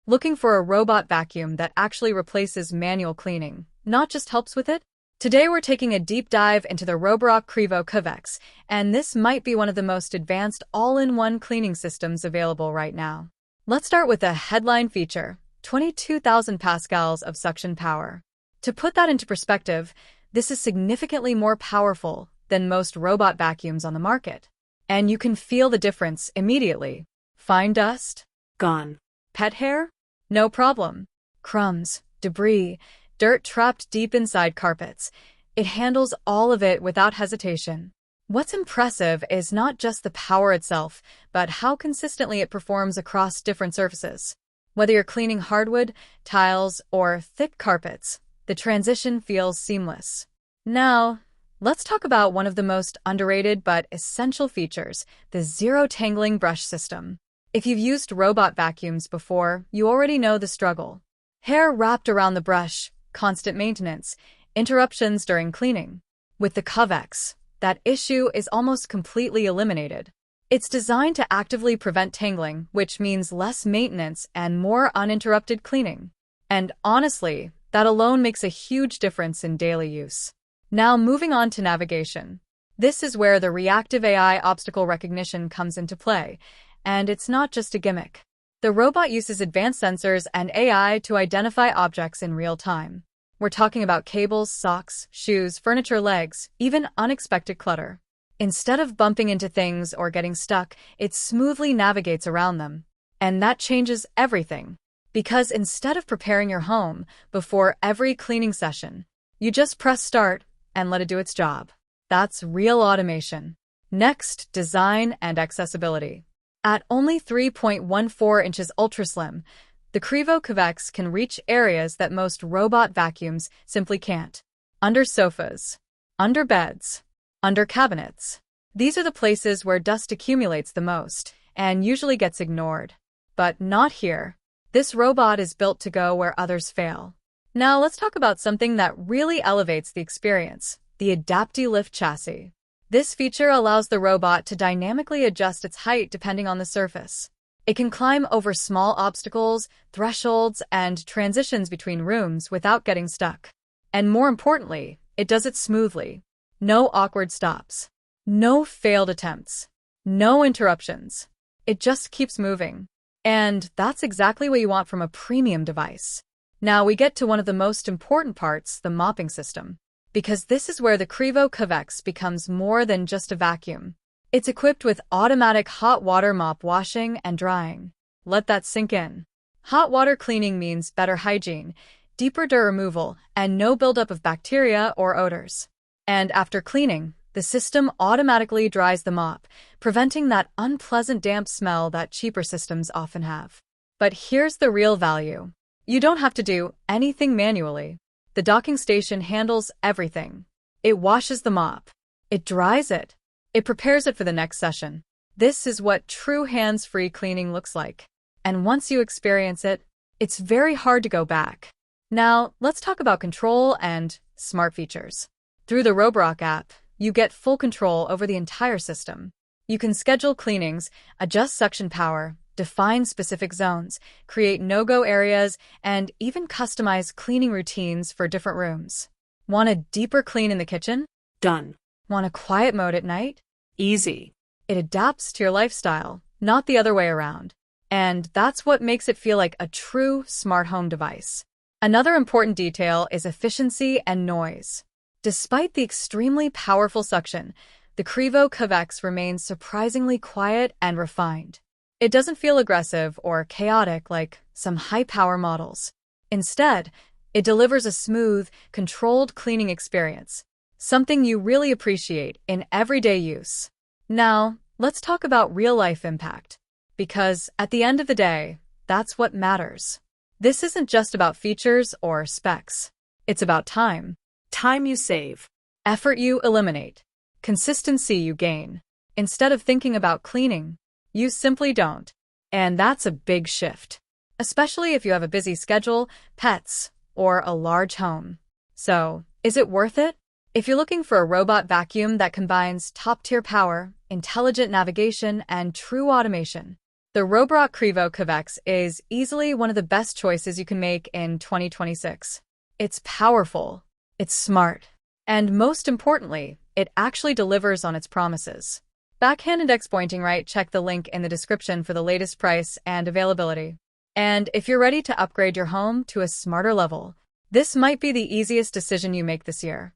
Looking for a robot vacuum that actually replaces manual cleaning, not just helps with it? Today we're taking a deep dive into the Roborock Ecovacs, and this might be one of the most advanced all-in-one cleaning systems available right now. Let's start with a headline feature: 22,000 pascals of suction power. To put that into perspective, this is significantly more powerful than most robot vacuums on the market. And you can feel the difference immediately. Fine dust? Gone. Pet hair? No problem. Crumbs, debris, dirt trapped deep inside carpets. It handles all of it without hesitation. What's impressive is not just the power itself, but how consistently it performs across different surfaces. Whether you're cleaning hardwood, tiles, or thick carpets, the transition feels seamless. Now, let's talk about one of the most underrated but essential features, the zero-tangling brush system. If you've used robot vacuums before, you already know the struggle. Hair wrapped around the brush, constant maintenance, interruptions during cleaning. With the Ecovacs, that issue is almost completely eliminated. It's designed to actively prevent tangling, which means less maintenance and more uninterrupted cleaning. And honestly, that alone makes a huge difference in daily use. Now moving on to navigation. This is where the reactive AI obstacle recognition comes into play, and it's not just a gimmick. The robot uses advanced sensors and AI to identify objects in real time. We're talking about cables, socks, shoes, furniture legs, even unexpected clutter. Instead of bumping into things or getting stuck, it smoothly navigates around them. And that changes everything. Because instead of preparing your home before every cleaning session, you just press start and let it do its job. That's real automation. Next, design and accessibility. At only 3.14 inches ultra-slim, the Ecovacs can reach areas that most robot vacuums simply can't. Under sofas, under beds, under cabinets. These are the places where dust accumulates the most and usually gets ignored. But not here. This robot is built to go where others fail. Now let's talk about something that really elevates the experience: the AdaptiLift chassis. This feature allows the robot to dynamically adjust its height depending on the surface. It can climb over small obstacles, thresholds, and transitions between rooms without getting stuck. And more importantly, it does it smoothly. No awkward stops. No failed attempts. No interruptions. It just keeps moving. And that's exactly what you want from a premium device. Now we get to one of the most important parts, the mopping system. Because this is where the Ecovacs becomes more than just a vacuum. It's equipped with automatic hot water mop washing and drying. Let that sink in. Hot water cleaning means better hygiene, deeper dirt removal, and no buildup of bacteria or odors. And after cleaning, the system automatically dries the mop, preventing that unpleasant damp smell that cheaper systems often have. But here's the real value. You don't have to do anything manually. The docking station handles everything. It washes the mop. It dries it. It prepares it for the next session. This is what true hands-free cleaning looks like. And once you experience it, it's very hard to go back. Now, let's talk about control and smart features. Through the Roborock app, you get full control over the entire system. You can schedule cleanings, adjust suction power, define specific zones, create no-go areas, and even customize cleaning routines for different rooms. Want a deeper clean in the kitchen? Done. Want a quiet mode at night? Easy. It adapts to your lifestyle, not the other way around. And that's what makes it feel like a true smart home device. Another important detail is efficiency and noise. Despite the extremely powerful suction, the Ecovacs remains surprisingly quiet and refined. It doesn't feel aggressive or chaotic like some high-power models. Instead, it delivers a smooth, controlled cleaning experience, something you really appreciate in everyday use. Now, let's talk about real-life impact. Because at the end of the day, that's what matters. This isn't just about features or specs. It's about time. Time you save. Effort you eliminate. Consistency you gain. Instead of thinking about cleaning, you simply don't. And that's a big shift. Especially if you have a busy schedule, pets, or a large home. So, is it worth it? If you're looking for a robot vacuum that combines top-tier power, intelligent navigation, and true automation, The Roborock Ecovacs is easily one of the best choices you can make in 2026. It's powerful, it's smart, and most importantly, it actually delivers on its promises. Backhand index pointing right, check the link in the description for the latest price and availability. And if you're ready to upgrade your home to a smarter level, this might be the easiest decision you make this year.